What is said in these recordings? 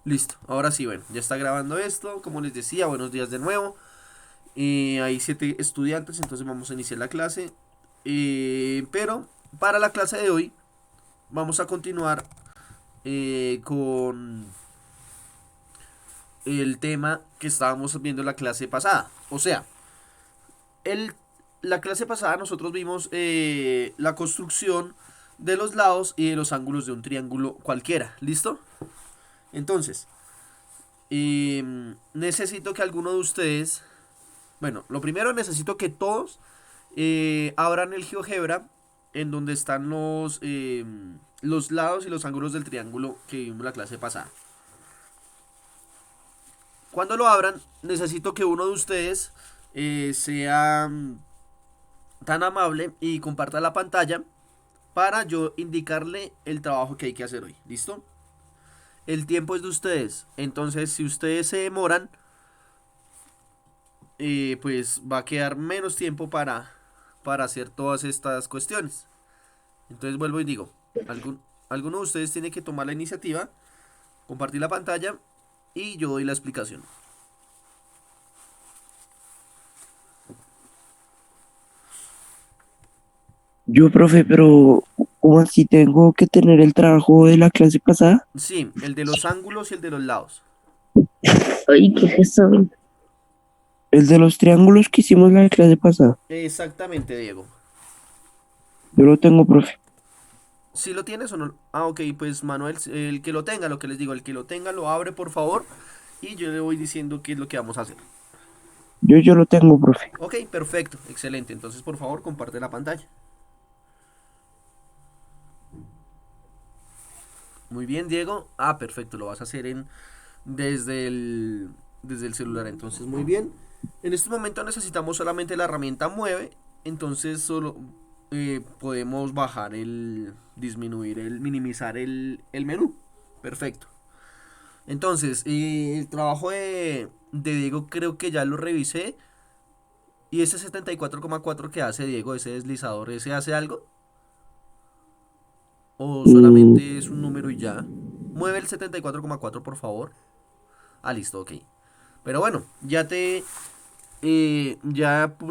Listo, ahora sí, bueno, ya está grabando esto, como les decía, buenos días de nuevo. Hay 7 estudiantes, entonces vamos a iniciar la clase. Pero para la clase de hoy vamos a continuar con el tema que estábamos viendo en la clase pasada. O sea, el, la clase pasada nosotros vimos la construcción de los lados y de los ángulos de un triángulo cualquiera. ¿Listo? Entonces, necesito que alguno de ustedes, bueno, lo primero necesito que todos abran el GeoGebra en donde están los lados y los ángulos del triángulo que vimos la clase pasada. Cuando lo abran, necesito que uno de ustedes sea tan amable y comparta la pantalla para yo indicarle el trabajo que hay que hacer hoy. ¿Listo? El tiempo es de ustedes. Entonces, si ustedes se demoran, pues va a quedar menos tiempo para hacer todas estas cuestiones. Entonces vuelvo y digo, alguno de ustedes tiene que tomar la iniciativa, compartir la pantalla y yo doy la explicación. Yo, profe, pero ¿cómo así tengo que tener el trabajo de la clase pasada? Sí, el de los ángulos y el de los lados. Ay, ¿qué es eso? El de los triángulos que hicimos la clase pasada. Exactamente, Diego. Yo lo tengo, profe. ¿Sí lo tienes o no? Ah, ok, pues Manuel, el que lo tenga, lo que les digo, el que lo tenga lo abre por favor y yo le voy diciendo qué es lo que vamos a hacer. Yo lo tengo, profe. Ok, perfecto, excelente. Entonces por favor comparte la pantalla. Muy bien, Diego. Ah, perfecto, lo vas a hacer desde desde el celular. Entonces, muy bien. En este momento necesitamos solamente la herramienta mueve. Entonces, solo podemos bajar disminuir minimizar el menú. Perfecto. Entonces, el trabajo de Diego creo que ya lo revisé. Y ese 74,4 que hace Diego, ese deslizador, ¿ese hace algo? ¿O Mm, solamente es un número y ya? Mueve el 74,4 por favor. Ah, listo, ok. Pero bueno,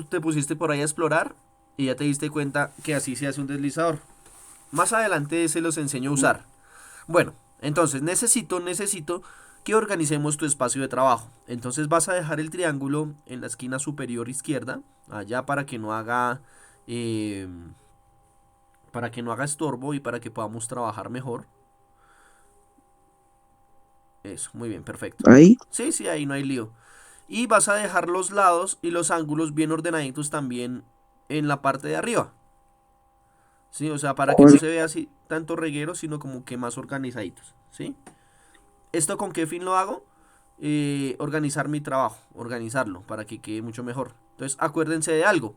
te pusiste por ahí a explorar y ya te diste cuenta que así se hace un deslizador. Más adelante se los enseño a usar. Bueno, entonces necesito que organicemos tu espacio de trabajo. Entonces vas a dejar el triángulo en la esquina superior izquierda, allá eh, para que no haga estorbo y para que podamos trabajar mejor. Eso, muy bien, perfecto. ahí. Sí, sí, ahí no hay lío. Y vas a dejar los lados y los ángulos bien ordenaditos también en la parte de arriba. Sí, o sea, para que no ¿Cuál? se vea así tanto reguero, sino como que más organizaditos. ¿Sí? ¿Esto con qué fin lo hago? Organizar mi trabajo, organizarlo para que quede mucho mejor. Entonces, acuérdense de algo,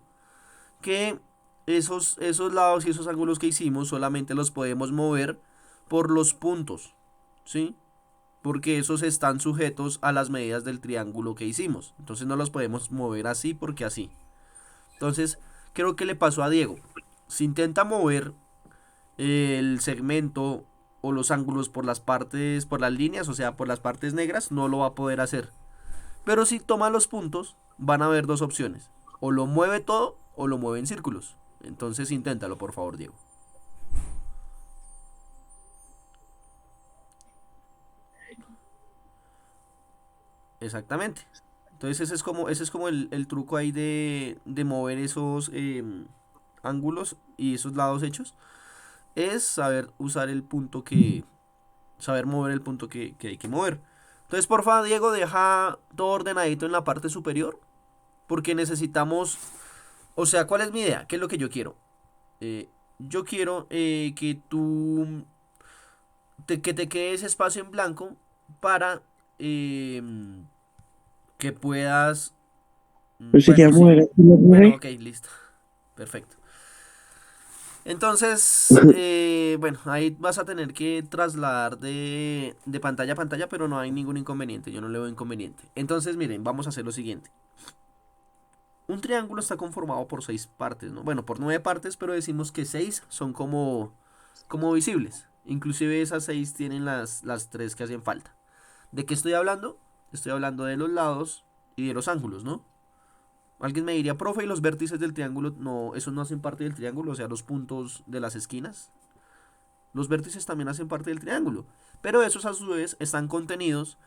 que esos lados y esos ángulos que hicimos solamente los podemos mover por los puntos. ¿Sí? Porque esos están sujetos a las medidas del triángulo que hicimos. Entonces no los podemos mover así porque así. Entonces, creo que le pasó a Diego. Si intenta mover el segmento o los ángulos por las partes, por las líneas, o sea, por las partes negras, no lo va a poder hacer. Pero si toma los puntos, van a haber dos opciones. O lo mueve todo o lo mueve en círculos. Entonces inténtalo, por favor, Diego. Exactamente. Entonces ese es como el truco ahí de mover esos ángulos y esos lados hechos. Es saber usar saber mover el punto que hay que mover. Entonces, porfa, Diego, deja todo ordenadito en la parte superior. Porque necesitamos, o sea, ¿cuál es mi idea? ¿Qué es lo que yo quiero? Yo quiero que que te quede ese espacio en blanco para eh, que puedas, Pues sería bueno, sí, mover aquí la bueno, nueve. ok, listo, perfecto. Entonces, bueno, ahí vas a tener que trasladar de pantalla a pantalla, pero no hay ningún inconveniente, yo no le veo inconveniente. Entonces, miren, vamos a hacer lo siguiente. Un triángulo está conformado por 6 partes, ¿no? Bueno, por 9 partes, pero decimos que 6 son como visibles. Inclusive esas 6 tienen las 3 que hacen falta. ¿De qué estoy hablando? Estoy hablando de los lados y de los ángulos, ¿no? Alguien me diría, profe, ¿y los vértices del triángulo? No, esos no hacen parte del triángulo, o sea, los puntos de las esquinas. Los vértices también hacen parte del triángulo, pero esos a su vez están contenidos,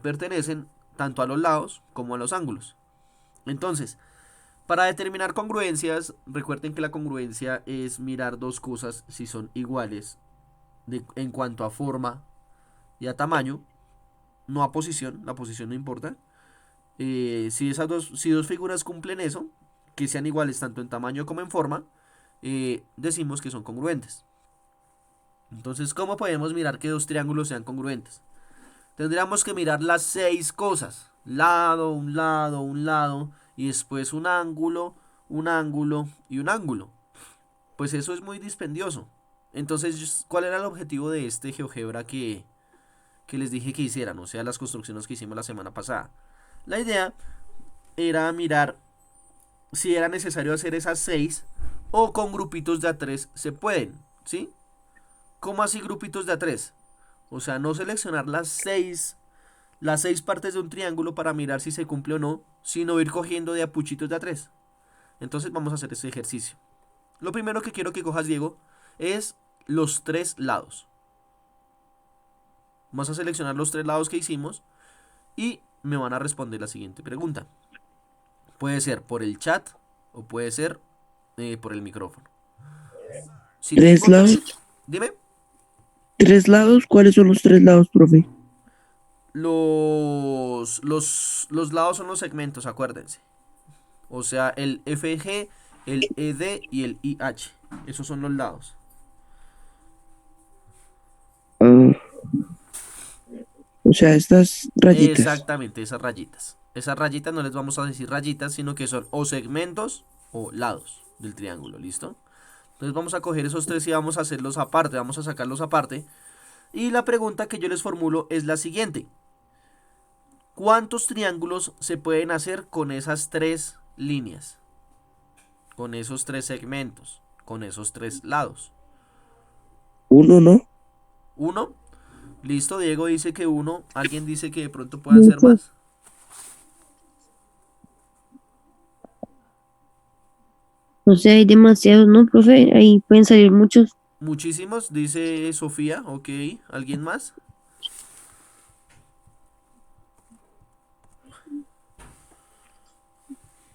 pertenecen tanto a los lados como a los ángulos. Entonces, para determinar congruencias, recuerden que la congruencia es mirar dos cosas si son iguales en cuanto a forma y a tamaño, no a posición, la posición no importa. Si dos figuras cumplen eso, que sean iguales tanto en tamaño como en forma, decimos que son congruentes. Entonces, ¿cómo podemos mirar que dos triángulos sean congruentes? Tendríamos que mirar las seis cosas. Lado, un lado, y después un ángulo y un ángulo. Pues eso es muy dispendioso. Entonces, ¿cuál era el objetivo de este GeoGebra que les dije que hicieran? O sea, las construcciones que hicimos la semana pasada. La idea era mirar si era necesario hacer esas seis o con grupitos de a tres se pueden, ¿sí? ¿Cómo así grupitos de a tres? O sea, no seleccionar las seis partes de un triángulo para mirar si se cumple o no, sino ir cogiendo de a puchitos de a tres. Entonces vamos a hacer este ejercicio. Lo primero que quiero que cojas, Diego, es los tres lados. Vamos a seleccionar los tres lados que hicimos y me van a responder la siguiente pregunta. Puede ser por el chat o puede ser por el micrófono. Si ¿Tres tengo tres... lados? Dime. ¿Tres lados? ¿Cuáles son los tres lados, profe? Los lados son los segmentos, acuérdense. O sea, el FG, el ED y el IH. Esos son los lados. Ah, o sea, estas rayitas. Exactamente, esas rayitas. Esas rayitas no les vamos a decir rayitas, sino que son o segmentos o lados del triángulo, ¿listo? Entonces vamos a coger esos tres y vamos a hacerlos aparte, vamos a sacarlos aparte. Y la pregunta que yo les formulo es la siguiente. ¿Cuántos triángulos se pueden hacer con esas tres líneas? Con esos tres segmentos, con esos tres lados. Uno, ¿no? ¿Uno? Listo, Diego dice que uno. ¿Alguien dice que de pronto puedan ser Muchos. más? O sea, hay demasiados, ¿no, profe? Ahí pueden salir muchos. Muchísimos, dice Sofía. Ok, ¿alguien más?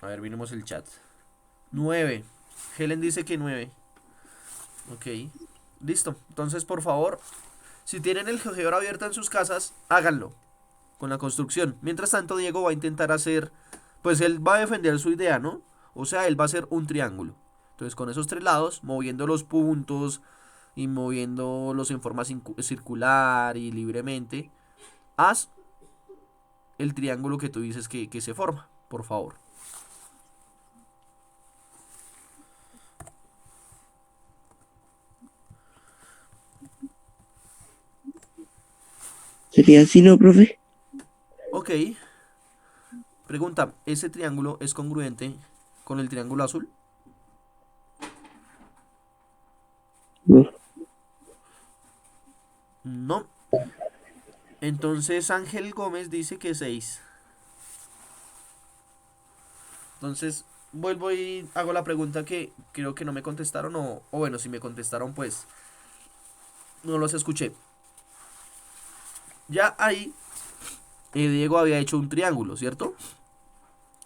A ver, miremos el chat. 9. Helen dice que 9. Ok, listo. Entonces, por favor, si tienen el GeoGebra abierto en sus casas, háganlo con la construcción. Mientras tanto, Diego va a intentar hacer, pues él va a defender su idea, ¿no? O sea, él va a hacer un triángulo. Entonces, con esos tres lados, moviendo los puntos y moviéndolos en forma circular y libremente, haz el triángulo que tú dices que se forma, por favor. ¿Sería así, no, profe? Ok, pregunta, ¿ese triángulo es congruente con el triángulo azul? No. No. Entonces Ángel Gómez dice que 6. Entonces vuelvo y hago la pregunta que creo que no me contestaron o bueno, si me contestaron pues no los escuché. Ya ahí Diego había hecho un triángulo, ¿cierto?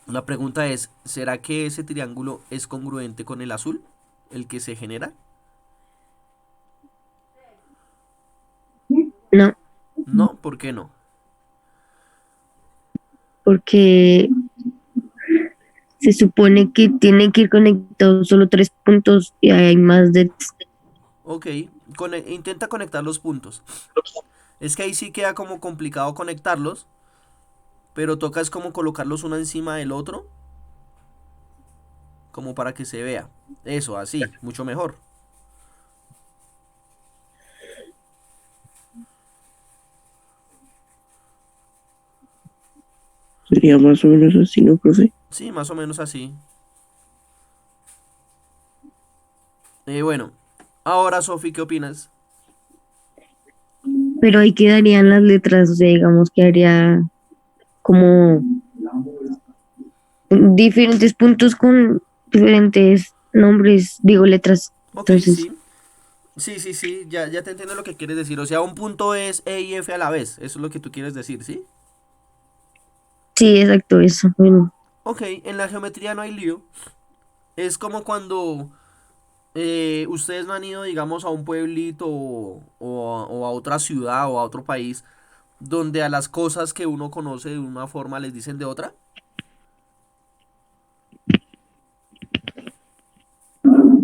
La pregunta es, ¿será que ese triángulo es congruente con el azul? ¿El que se genera? No, No, ¿por qué no? porque se supone que tienen que ir conectados solo tres puntos y hay más de... Ok, intenta conectar los puntos. Es que ahí sí queda como complicado conectarlos, pero toca es como colocarlos uno encima del otro, como para que se vea. Eso, así, mucho mejor. Sería más o menos así, ¿no, profe? Sí, más o menos así. Bueno, ahora Sofi, ¿qué opinas? pero ahí quedarían las letras, o sea, digamos que haría como diferentes puntos con diferentes nombres, digo letras. Ok, Entonces, sí. Sí, sí, sí, ya te entiendo lo que quieres decir. O sea, un punto es E y F a la vez. Eso es lo que tú quieres decir, ¿sí? sí, exacto, eso. Bueno, Ok, en la geometría no hay lío. Es como cuando ustedes no han ido, digamos, a un pueblito o a otra ciudad o a otro país donde a las cosas que uno conoce de una forma les dicen de otra.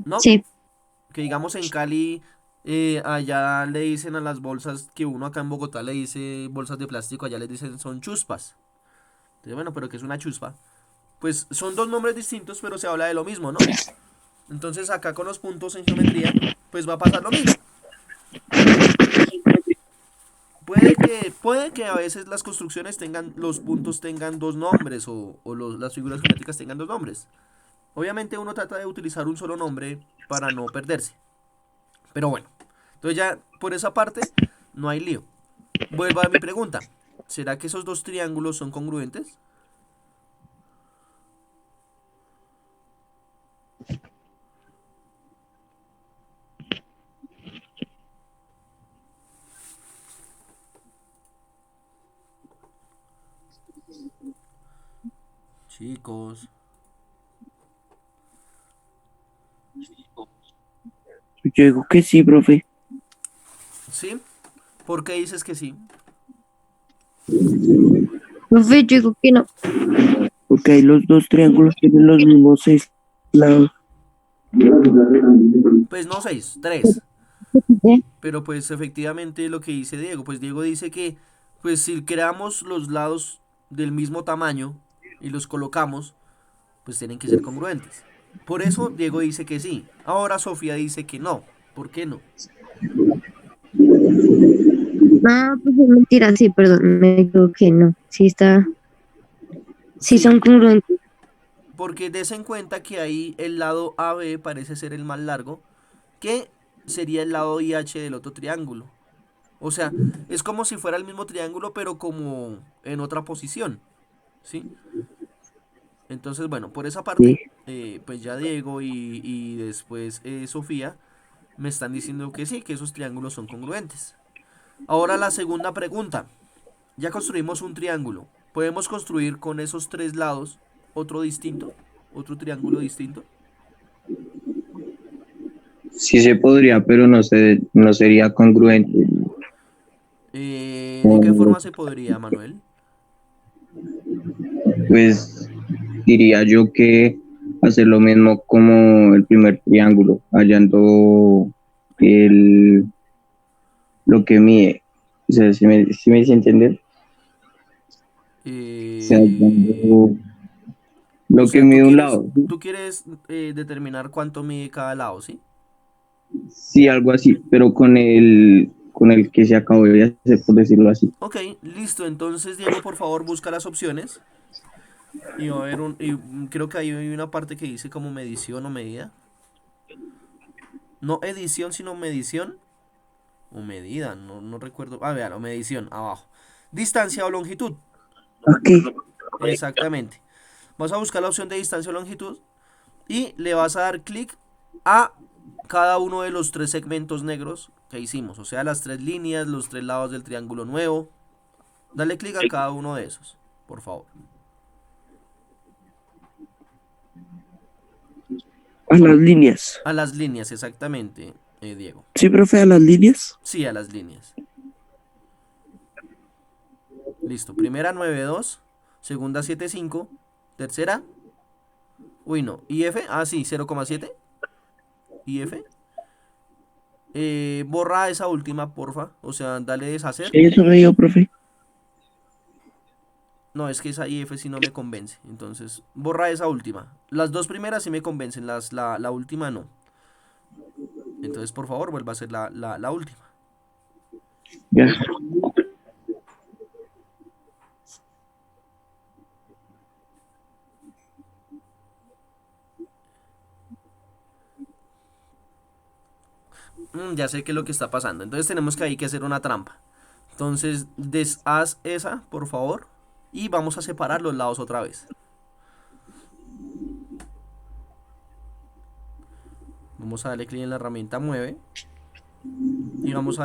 ¿No? sí, Que digamos en Cali, allá le dicen a las bolsas que uno acá en Bogotá le dice bolsas de plástico, allá les dicen son chuspas. Entonces, bueno, pero ¿qué es una chuspa? Pues son dos nombres distintos, pero se habla de lo mismo, ¿no? Entonces acá con los puntos en geometría, pues va a pasar lo mismo. Puede que a veces las construcciones tengan, los puntos tengan dos nombres o las figuras geométricas tengan dos nombres. Obviamente uno trata de utilizar un solo nombre para no perderse. Pero bueno, entonces ya por esa parte no hay lío. Vuelvo a mi pregunta. ¿Será que esos dos triángulos son congruentes? Chicos, Yo digo que sí, profe, ¿sí? ¿Por qué dices que sí? profe, yo digo que no. porque ahí los dos triángulos tienen los mismos 6 lados. Pues no seis, tres. ¿Eh? Pero pues efectivamente lo que dice Diego, pues Diego dice que pues si creamos los lados del mismo tamaño y los colocamos, pues tienen que ser congruentes. Por eso Diego dice que sí. Ahora Sofía dice que no. ¿Por qué no? Ah, pues es mentira, sí, perdón, me equivoqué, no. Sí está, sí Sí, son congruentes. porque des en cuenta que ahí el lado AB parece ser el más largo, que sería el lado IH del otro triángulo. O sea, es como si fuera el mismo triángulo, pero como en otra posición, ¿sí? Entonces, bueno, por esa Sí. parte, pues ya Diego y después Sofía me están diciendo que sí, que esos triángulos son congruentes. Ahora la segunda pregunta. Ya construimos un triángulo. ¿Podemos construir con esos tres lados otro distinto? ¿Otro triángulo distinto? Sí se podría, pero no sería congruente. ¿De qué con- forma se podría, Manuel? Pues diría yo que hacer lo mismo como el primer triángulo, hallando el, lo que mide. O sea, si me hice entender, o sea, Eh, hallando o lo que sea, mide un lado. tú quieres determinar cuánto mide cada lado, ¿sí? Sí, algo así, pero con el que se acabó de hacer, por decirlo así. Ok, listo. Entonces, Diego, por favor, busca las opciones. Y va a haber creo que ahí hay una parte que dice como medición o medida. No edición, sino medición o medida. No recuerdo. Ah, vean, medición, abajo. Distancia o longitud. Ok. Exactamente. Vas a buscar la opción de distancia o longitud y le vas a dar clic a cada uno de los tres segmentos negros que hicimos. O sea, las tres líneas, los tres lados del triángulo nuevo. Dale clic a cada uno de esos, por favor. A las líneas. A las líneas, exactamente, Diego. Sí, profe, a las líneas. Sí, a las líneas. Listo. Primera 9,2. Segunda 7,5. Tercera. Uy, no. IF. Ah, sí, 0,7. IF. Borra esa última, porfa. O sea, dale deshacer. Sí, eso me dio, profe. No, es que esa IF sí no me convence. Entonces, borra esa última. Las dos primeras sí me convencen, la última no. Entonces, por favor, vuelva a ser la última. Ya. Ya sé qué es lo que está pasando. Entonces tenemos que ahí que hacer una trampa. Entonces, deshaz esa, por favor. Y vamos a separar los lados otra vez. Vamos a darle clic en la herramienta mueve. Y vamos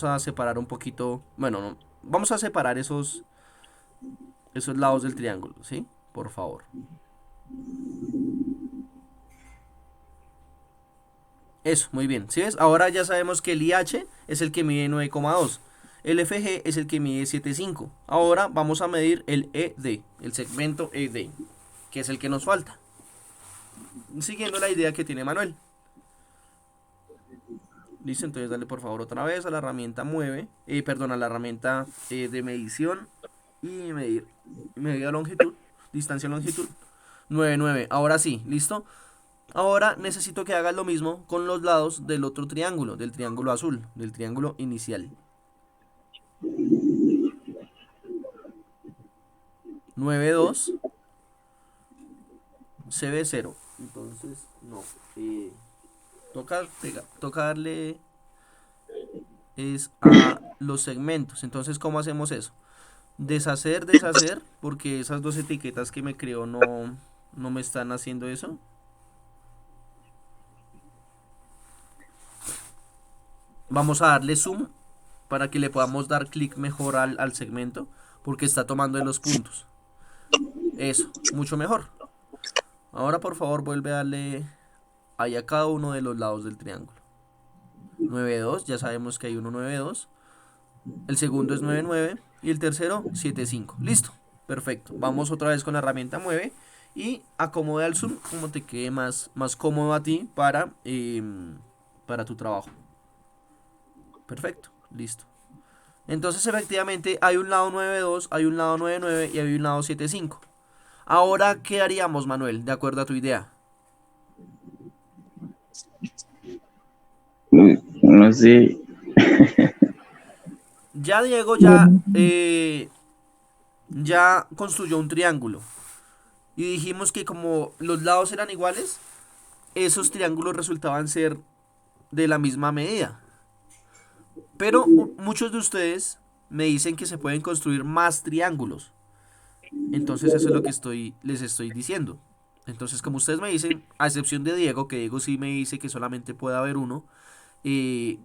a separar un poquito. Bueno, no, vamos a separar esos lados del triángulo, ¿sí? Por favor. Eso, muy bien. ¿Sí ves? Ahora ya sabemos que el IH es el que mide 9,2. El FG es el que mide 7,5. Ahora vamos a medir el ED, el segmento ED, que es el que nos falta. Siguiendo la idea que tiene Manuel. Listo, entonces dale por favor otra vez a la herramienta mueve, perdón, a la herramienta de medición y medir. Medida longitud, distancia longitud, 9,9. Ahora sí, listo. Ahora necesito que hagas lo mismo con los lados del otro triángulo, del triángulo azul, del triángulo inicial. 9,2, CB0. Entonces, no. Toca darle es a los segmentos. Entonces, ¿cómo hacemos eso? Deshacer, porque esas dos etiquetas que me creó no me están haciendo eso. Vamos a darle zoom para que le podamos dar clic mejor al segmento, porque está tomando de los puntos. Eso, mucho mejor. Ahora por favor vuelve a darle ahí a cada uno de los lados del triángulo. 9,2, ya sabemos que hay uno 9,2. El segundo es 9,9 y el tercero 7,5. Listo, perfecto. Vamos otra vez con la herramienta mueve y acomoda el zoom como te quede más cómodo a ti para tu trabajo. Perfecto, listo. Entonces efectivamente hay un lado 9,2, hay un lado 9,9 y hay un lado 7,5. Ahora, ¿qué haríamos, Manuel? De acuerdo a tu idea. No sé. Ya Diego ya construyó un triángulo. Y dijimos que como los lados eran iguales, esos triángulos resultaban ser de la misma medida. Pero muchos de ustedes me dicen que se pueden construir más triángulos. Entonces eso es lo que les estoy diciendo. Entonces, como ustedes me dicen, a excepción de Diego, que Diego sí me dice que solamente puede haber uno, eh,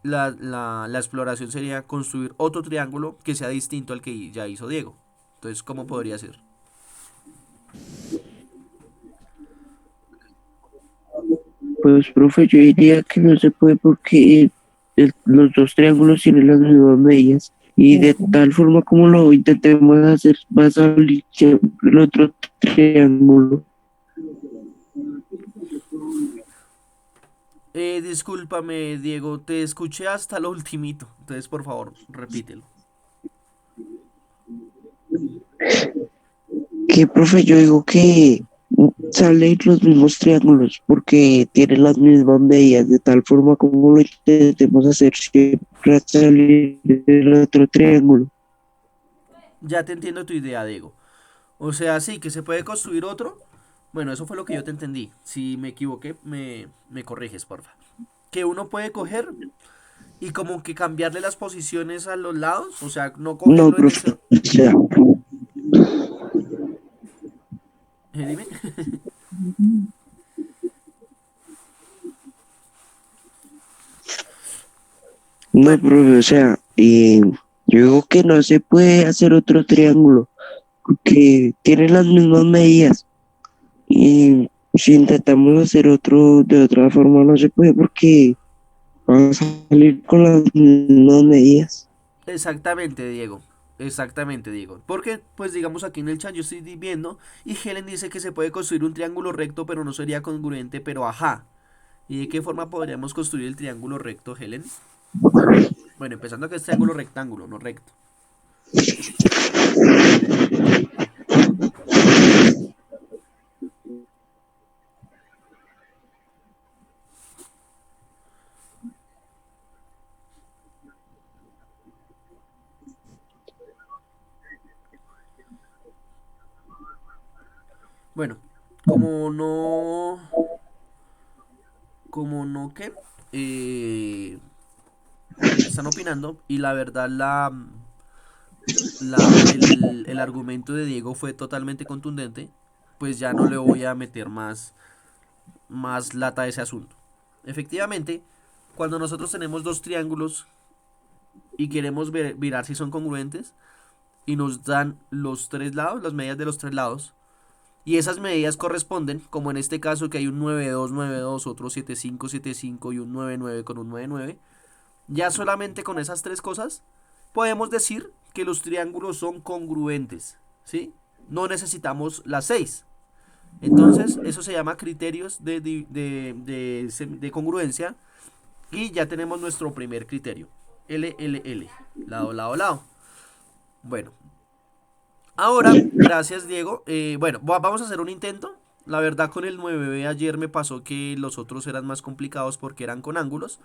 la exploración sería construir otro triángulo que sea distinto al que ya hizo Diego. Entonces, ¿cómo podría ser? Pues, profe, yo diría que no se puede porque los dos triángulos tienen las mismas medidas y de tal forma como lo intentemos hacer va a salir siempre el otro triángulo. Discúlpame, Diego, te escuché hasta lo ultimito. Entonces, por favor, repítelo. Que, profe, yo digo que salen los mismos triángulos porque tienen las mismas medidas de tal forma como lo intentemos hacer siempre va a salir el otro triángulo. Ya te entiendo tu idea, Diego. O sea, sí, que se puede construir otro. Bueno, eso fue lo que yo te entendí. Si me equivoqué, me corriges, porfa. Que uno puede coger y como que cambiarle las posiciones a los lados. O sea, no No, cogerlo en el profe, centro. o sea, Dime. no, Bueno, profe, o sea, yo digo que no se puede hacer otro triángulo porque tiene las mismas medidas y si intentamos hacer otro de otra forma no se puede porque va a salir con las mismas medidas. exactamente, Diego. Exactamente, Diego. Porque, pues digamos aquí en el chat yo estoy viendo y Helen dice que se puede construir un triángulo recto, pero no sería congruente, pero ajá. ¿Y de qué forma podríamos construir el triángulo recto, Helen? Bueno, empezando que es triángulo rectángulo, no recto. Bueno, como no... Como no, ¿qué? Eh, están opinando y la verdad el argumento de Diego fue totalmente contundente, pues ya no le voy a meter más lata a ese asunto. Efectivamente, cuando nosotros tenemos dos triángulos y queremos mirar si son congruentes y nos dan los tres lados, las medidas de los tres lados, y esas medidas corresponden, como en este caso que hay un 9,2, 9,2, otro 7,5, 7,5 y un 9,9 con un 9,9, ya solamente con esas tres cosas podemos decir que los triángulos son congruentes, ¿sí? No necesitamos las 6. Entonces, eso se llama criterios de congruencia y ya tenemos nuestro primer criterio. L, L, L. Lado, lado, lado. Bueno, ahora, gracias Diego. Bueno, vamos a hacer un intento. La verdad con el 9B ayer me pasó que los otros eran más complicados porque eran con ángulos.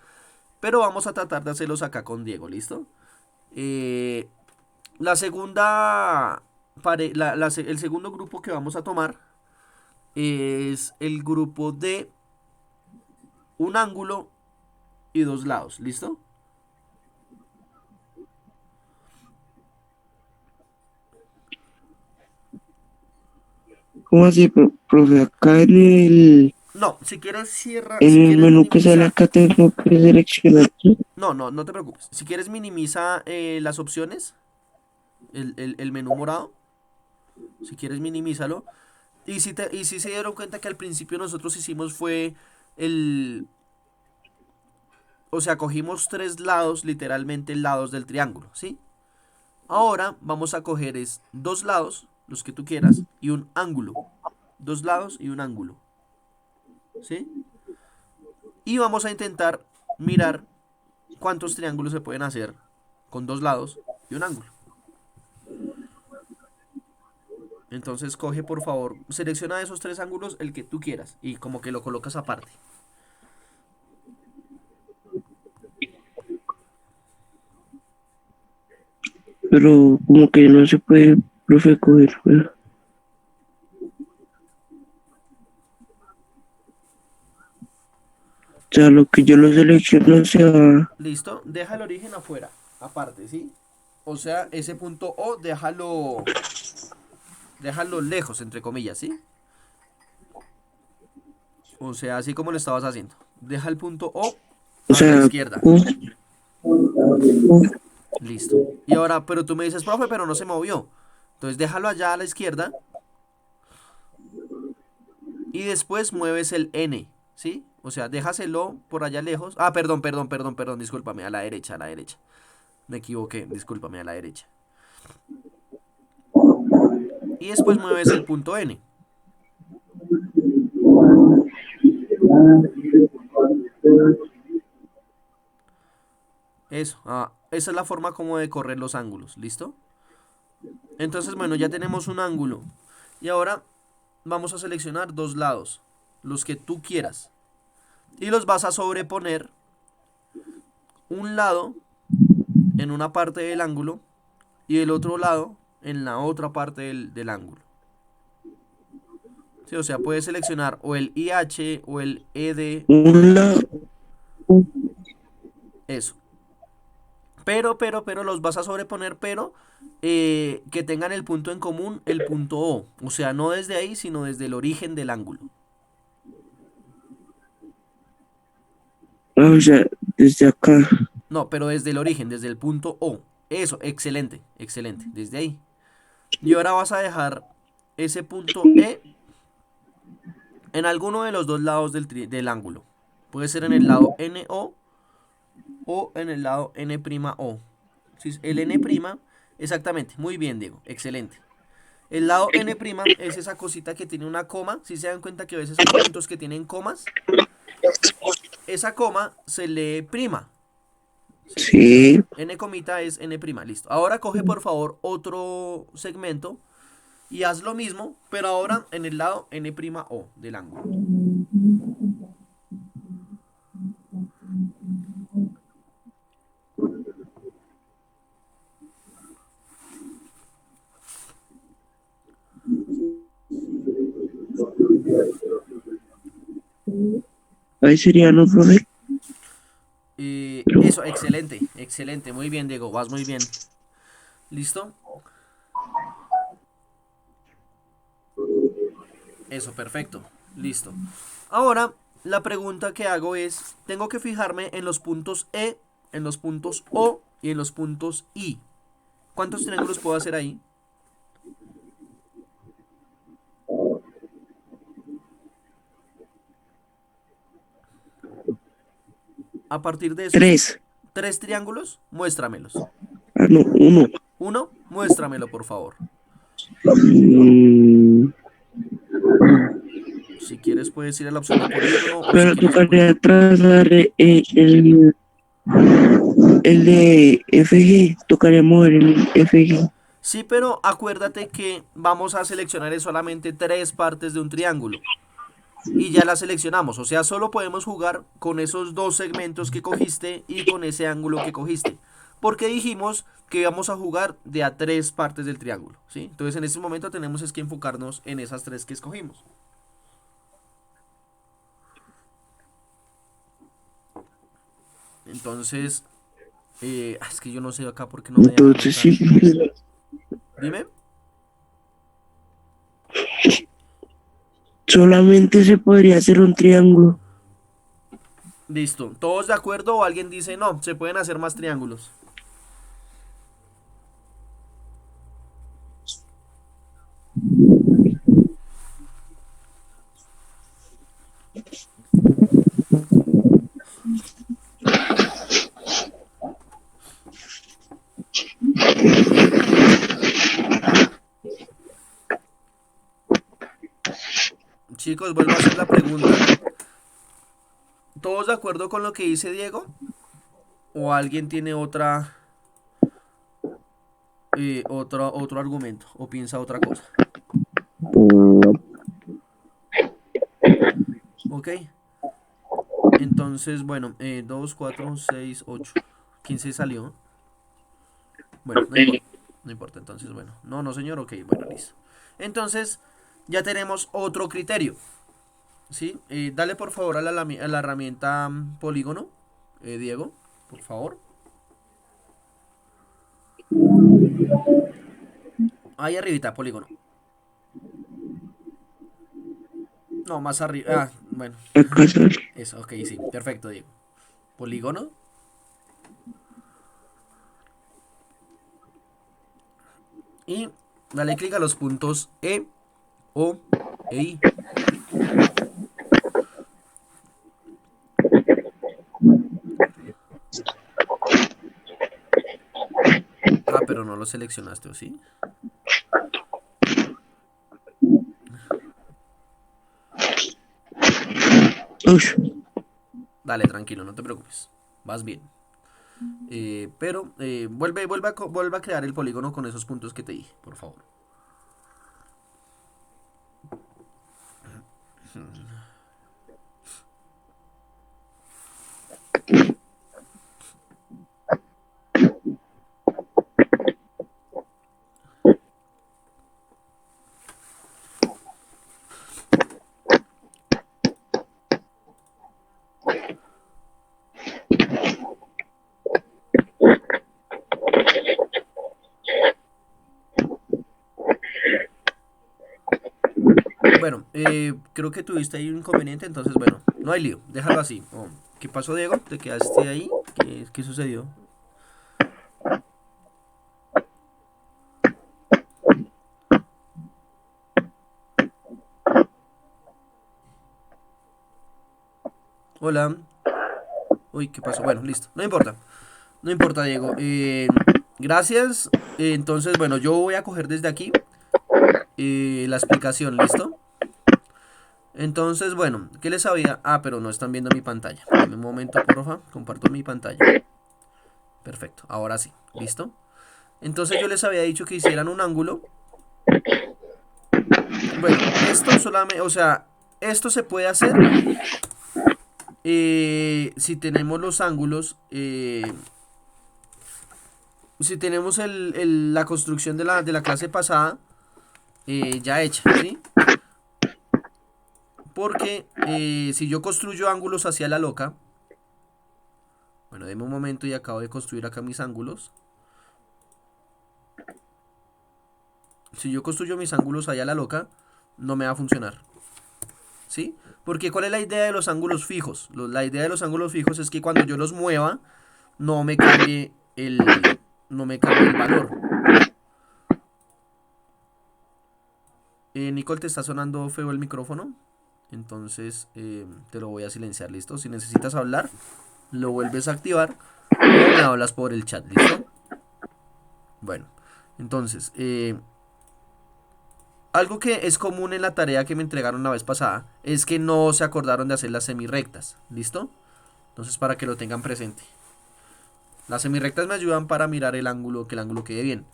Pero vamos a tratar de hacerlos acá con Diego, ¿listo? La segunda, el segundo grupo que vamos a tomar es el grupo de un ángulo y dos lados, ¿listo? ¿Cómo así, profe? Acá No, si quieres cierra, en si el quieres menú que sale minimiza. acá tengo que seleccionar. No, no, no te preocupes. Si quieres minimiza las opciones, el menú morado. Si quieres minimízalo. Y si se dieron cuenta que al principio nosotros hicimos fue el... O sea, cogimos tres lados, literalmente lados del triángulo, ¿sí? Ahora vamos a coger es dos lados, los que tú quieras, y un ángulo. Dos lados y un ángulo, ¿sí? Y vamos a intentar mirar cuántos triángulos se pueden hacer con dos lados y un ángulo. Entonces coge por favor, selecciona de esos tres ángulos el que tú quieras y como que lo colocas aparte. Pero como que no se puede, profe, coger, ¿verdad? O sea, lo que yo lo selecciono se va. Listo, deja el origen afuera, aparte, ¿sí? O sea, ese punto O déjalo lejos, entre comillas, ¿sí? O sea, así como lo estabas haciendo. Deja el punto O O a la sea, izquierda. uf, Listo. Y ahora, pero tú me dices, profe, pero no se movió. Entonces déjalo allá a la izquierda y después mueves el N, ¿sí? O sea, déjaselo por allá lejos. Ah, perdón, discúlpame, a la derecha, a la derecha. Me equivoqué, discúlpame, a la derecha. Y después mueves el punto N. Eso, esa es la forma como de correr los ángulos, ¿listo? Entonces, bueno, ya tenemos un ángulo. Y ahora vamos a seleccionar dos lados, los que tú quieras. Y los vas a sobreponer un lado en una parte del ángulo y el otro lado en la otra parte del ángulo. Sí, o sea, puedes seleccionar o el IH o el ED, un lado. eso. Pero los vas a sobreponer, pero que tengan el punto en común, el punto O. O sea, no desde ahí, sino desde el origen del ángulo. O sea, desde acá. No, pero desde el origen, desde el punto O. Eso, excelente, excelente. Desde ahí. Y ahora vas a dejar ese punto E en alguno de los dos lados del ángulo. Puede ser en el lado NO o en el lado N'O. El N', exactamente. Muy bien, Diego. Excelente. El lado N' es esa cosita que tiene una coma. Si se dan cuenta que a veces hay puntos que tienen comas, esa coma se lee prima. ¿Sí? Sí. N comita es N'. Listo. Ahora coge por favor otro segmento y haz lo mismo, pero ahora en el lado N'O del ángulo. Ahí sería, ¿no, profe? Eso, excelente, excelente. Muy bien, Diego, vas muy bien. ¿Listo? Eso, perfecto. Listo. Ahora, la pregunta que hago es, tengo que fijarme en los puntos E, en los puntos O y en los puntos I. ¿Cuántos triángulos puedo hacer ahí? A partir de esos 3. 3 triángulos, muéstramelos. Ah, no, 1. Uno, muéstramelo, por favor. Si quieres puedes ir a la opción de polígono o si Pero quieres tocaría trazar el de FG. Tocaría mover el FG. Sí, pero acuérdate que vamos a seleccionar solamente 3 partes de un triángulo. Y ya las seleccionamos. O sea, solo podemos jugar con esos 2 segmentos que cogiste y con ese ángulo que cogiste. Porque dijimos que íbamos a jugar de a 3 partes del triángulo. ¿Sí? Entonces en este momento tenemos es que enfocarnos en esas 3 que escogimos. Entonces, es que yo no sé acá porque no me deja Entonces anotar. sí, Dime. solamente se podría hacer un triángulo. Listo. ¿Todos de acuerdo o alguien dice no? Se pueden hacer más triángulos. Chicos, vuelvo a hacer la pregunta. ¿Todos de acuerdo con lo que dice Diego? ¿O alguien tiene otro argumento? ¿O piensa otra cosa? ¿Ok? Entonces, bueno, 2, 4, 6, 8. ¿Quién se salió? Bueno, no importa. No importa, entonces, bueno. No, no, señor. Ok, bueno, listo. Entonces, ya tenemos otro criterio. ¿Sí? Dale por favor a la herramienta polígono, Diego, por favor. Ahí arribita, polígono. No, más arriba. Ah, bueno. Acá sale. Eso, ok, sí. Perfecto, Diego. Polígono. Y dale clic a los puntos E, O e I. Ah, pero no lo seleccionaste, ¿o sí? Ush, Dale, tranquilo, no te preocupes. Vas bien. Pero vuelve a crear el polígono con esos puntos que te dije, por favor. Bueno, creo que tuviste ahí un inconveniente, entonces bueno, no hay lío, déjalo así. Oh, ¿qué pasó, Diego? ¿Te quedaste ahí? ¿Qué sucedió? Hola. Uy, ¿qué pasó? Bueno, listo, no importa. No importa, Diego. Gracias. Entonces, bueno, yo voy a coger desde aquí la explicación, ¿listo? Entonces, bueno, ¿qué les había? Ah, pero no están viendo mi pantalla. Dame un momento, porfa. Comparto mi pantalla. Perfecto, ahora sí, ¿listo? Entonces yo les había dicho que hicieran un ángulo. Bueno, esto solamente, o sea, esto se puede hacer si tenemos los ángulos, si tenemos la construcción de la clase pasada ya hecha, ¿sí? Porque si yo construyo ángulos hacia la loca, Bueno, deme un momento y acabo de construir acá mis ángulos. Si yo construyo mis ángulos allá a la loca, no me va a funcionar. ¿Sí? Porque ¿cuál es la idea de los ángulos fijos? La idea de los ángulos fijos es que cuando yo los mueva, no me cambie no me cambie el valor. Nicole, te está sonando feo el micrófono. Entonces te lo voy a silenciar, ¿listo? Si necesitas hablar, lo vuelves a activar o me hablas por el chat, ¿listo? Bueno, entonces, algo que es común en la tarea que me entregaron la vez pasada es que no se acordaron de hacer las semirrectas, ¿listo? Entonces, para que lo tengan presente. Las semirrectas me ayudan para mirar el ángulo, que el ángulo quede bien.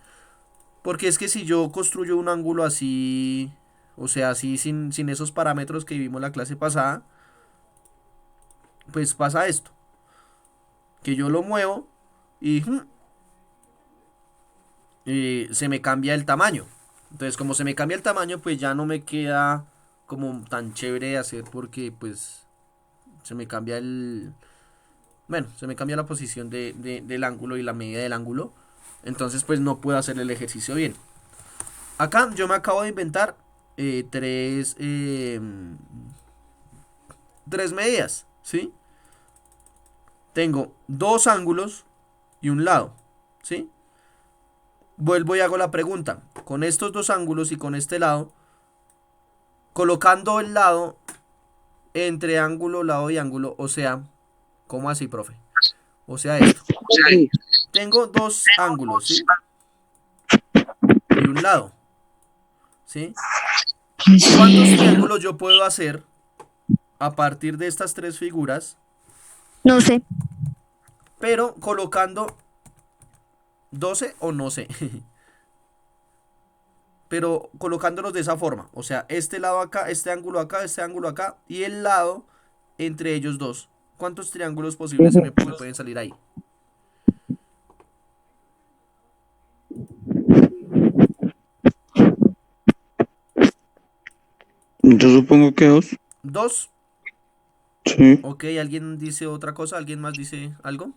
Porque es que si yo construyo un ángulo así, o sea, así sin esos parámetros que vimos la clase pasada, pues pasa esto. Que yo lo muevo y se me cambia el tamaño. Entonces, como se me cambia el tamaño, pues ya no me queda como tan chévere de hacer porque pues se me cambia bueno, se me cambia la posición del ángulo y la medida del ángulo. Entonces, pues no puedo hacer el ejercicio bien. Acá yo me acabo de inventar tres medidas, ¿sí? Tengo dos ángulos y un lado, ¿sí? Vuelvo y hago la pregunta. Con estos dos ángulos y con este lado, colocando el lado entre ángulo, lado y ángulo, o sea, ¿cómo así, profe? O sea, esto. Tengo dos ángulos, ¿sí? Y un lado, ¿sí? ¿Cuántos triángulos yo puedo hacer a partir de estas tres figuras? No sé. Pero colocando 12 o no sé. Pero colocándolos de esa forma. O sea, este lado acá, este ángulo acá y el lado entre ellos dos. ¿Cuántos triángulos posibles me pueden salir ahí? Yo supongo que dos. ¿Dos? Sí. Ok, ¿alguien dice otra cosa? ¿Alguien más dice algo?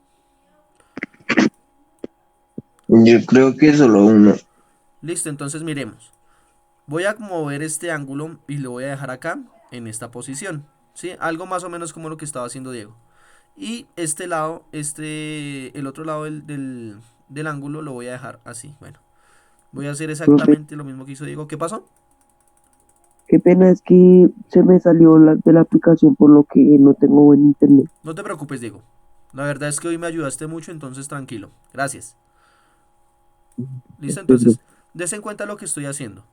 Yo creo que solo uno. Listo, entonces miremos. Voy a mover este ángulo y lo voy a dejar acá, en esta posición. ¿Sí? Algo más o menos como lo que estaba haciendo Diego. Y este lado, el otro lado del ángulo lo voy a dejar así. Bueno, voy a hacer exactamente lo mismo que hizo Diego. ¿Qué pasó? Qué pena es que se me salió de la aplicación por lo que no tengo buen internet. No te preocupes, Diego. La verdad es que hoy me ayudaste mucho, entonces tranquilo. Gracias. Listo, entonces, des en cuenta lo que estoy haciendo.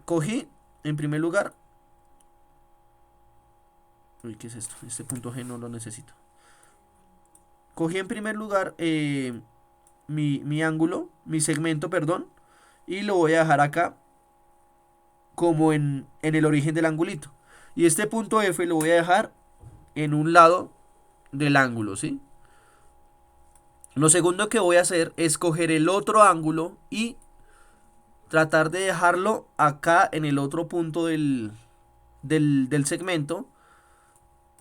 Cogí, en primer lugar... Uy, ¿qué es esto? Este punto G no lo necesito. Cogí en primer lugar mi ángulo, mi segmento, perdón, y lo voy a dejar acá como en el origen del angulito. Y este punto F lo voy a dejar en un lado del ángulo, ¿sí? Lo segundo que voy a hacer es coger el otro ángulo y tratar de dejarlo acá en el otro punto del segmento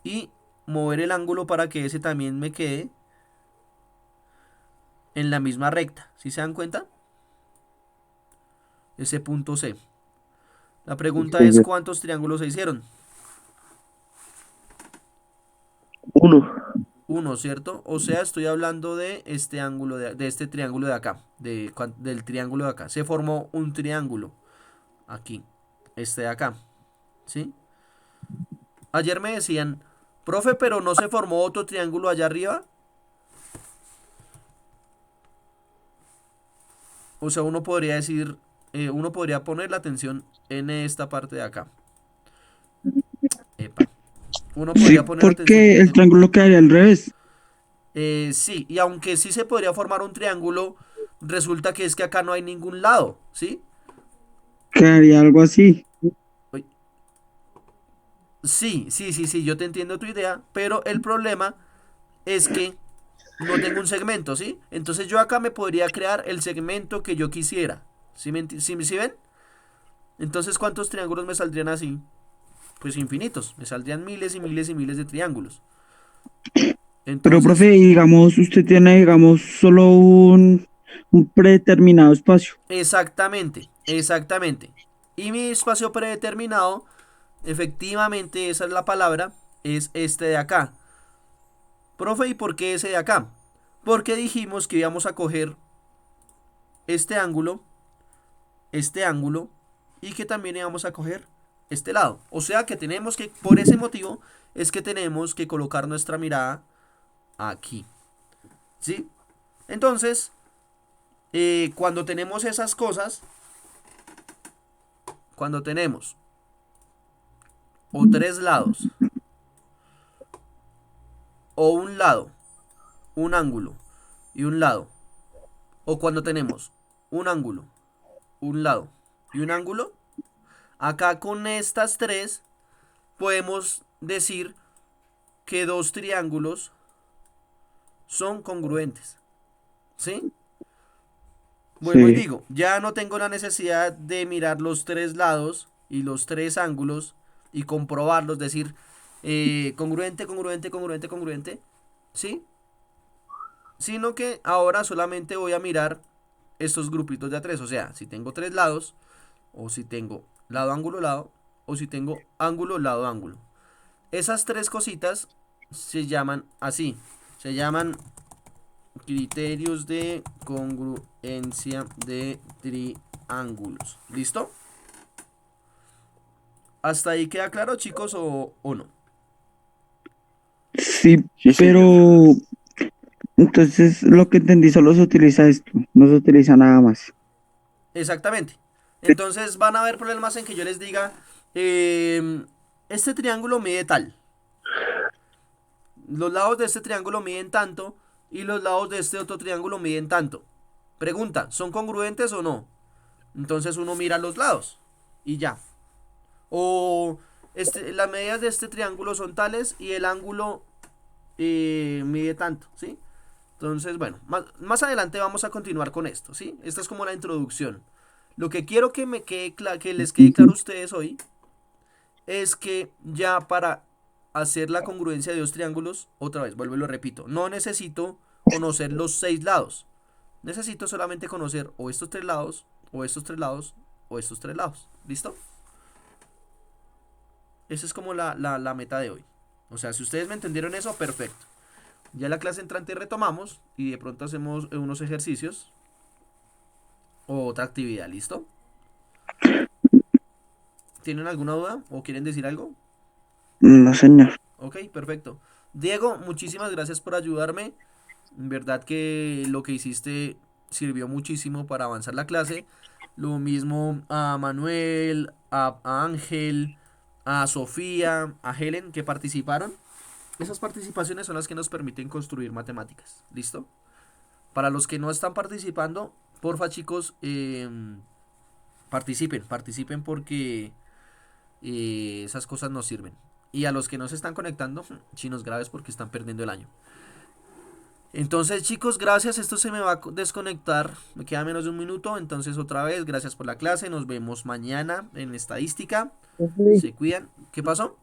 y mover el ángulo para que ese también me quede en la misma recta. ¿Sí se dan cuenta? Ese punto C. La pregunta es ¿cuántos triángulos se hicieron? Uno. Uno, ¿cierto? O sea, estoy hablando de este ángulo, de este triángulo de acá, del triángulo de acá. Se formó un triángulo aquí, este de acá, ¿sí? Ayer me decían, profe, pero no se formó otro triángulo allá arriba. O sea, uno podría decir, uno podría poner la atención en esta parte de acá. Epa. Uno Sí, podría poner atención porque el triángulo quedaría al revés. sí, y aunque sí se podría formar un triángulo, resulta que es que acá no hay ningún lado, ¿sí? Quedaría algo así. Uy. Sí, yo te entiendo tu idea, pero el problema es que no tengo un segmento, ¿sí? Entonces yo acá me podría crear el segmento que yo quisiera, ¿sí ven? Entonces, ¿cuántos triángulos me saldrían así? Pues infinitos, me saldrían miles y miles y miles de triángulos. Pero, Entonces, profe, digamos, usted tiene, digamos, solo un predeterminado espacio. exactamente, exactamente. Y mi espacio predeterminado, efectivamente, esa es la palabra, es este de acá. Profe, ¿y por qué ese de acá? Porque dijimos que íbamos a coger este ángulo, y que también íbamos a coger este lado. O sea que tenemos que, por ese motivo, es que tenemos que colocar nuestra mirada aquí. ¿Sí? Entonces, cuando tenemos esas cosas, cuando tenemos o tres lados, o un lado, un ángulo y un lado, o cuando tenemos un ángulo, un lado y un ángulo, acá con estas tres podemos decir que dos triángulos son congruentes. ¿Sí? Vuelvo y Sí. digo, ya no tengo la necesidad de mirar los tres lados y los tres ángulos y comprobarlos, decir congruente, congruente, congruente, congruente, ¿sí? Sino que ahora solamente voy a mirar estos grupitos de a tres, o sea, si tengo tres lados, o si tengo lado, ángulo, lado, o si tengo ángulo, lado, ángulo. Esas tres cositas se llaman así, se llaman criterios de congruencia de triángulos. ¿Listo? ¿Hasta ahí queda claro, chicos, o no? Sí, Sí, señor. pero entonces lo que entendí solo se utiliza esto, no se utiliza nada más. Exactamente. Entonces van a haber problemas en que yo les diga, este triángulo mide tal, los lados de este triángulo miden tanto y los lados de este otro triángulo miden tanto. Pregunta, ¿son congruentes o no? Entonces uno mira los lados y ya. O las medidas de este triángulo son tales y el ángulo mide tanto, ¿sí? Entonces, bueno, más adelante vamos a continuar con esto, ¿sí? Esta es como la introducción. Lo que quiero que me quede que les quede claro a ustedes hoy es que ya para hacer la congruencia de dos triángulos, otra vez, vuelvo y lo repito, no necesito conocer los seis lados. Necesito solamente conocer o estos tres lados, o estos tres lados, o estos tres lados. ¿Listo? Esa es como la meta de hoy. O sea, si ustedes me entendieron eso, perfecto. Ya la clase entrante retomamos y de pronto hacemos unos ejercicios o otra actividad, ¿listo? ¿Tienen alguna duda o quieren decir algo? No, señor. Ok, perfecto. Diego, muchísimas gracias por ayudarme. En verdad que lo que hiciste sirvió muchísimo para avanzar la clase. Lo mismo a Manuel, a Ángel, a Sofía, a Helen que participaron. Esas participaciones son las que nos permiten construir matemáticas. ¿Listo? Para los que no están participando, porfa chicos, participen porque esas cosas nos sirven. Y a los que no se están conectando, chinos graves porque están perdiendo el año. Entonces chicos, gracias, esto se me va a desconectar, me queda menos de un minuto, entonces otra vez, gracias por la clase, nos vemos mañana en estadística, se cuidan. ¿Qué pasó?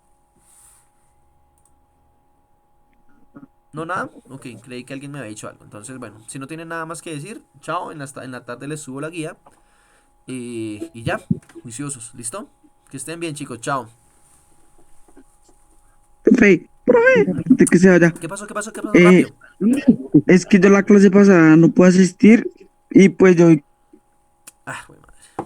¿No nada? Ok, creí que alguien me había dicho algo, entonces bueno, si no tienen nada más que decir, chao, en la tarde les subo la guía y ya, juiciosos, ¿listo? Que estén bien chicos, chao. Profe, antes de que se vaya. ¿Qué pasó? ¿Qué pasó? ¿Qué pasó? Eh, Rápido. es que yo la clase pasada no puedo asistir y pues yo Ah, bueno, madre.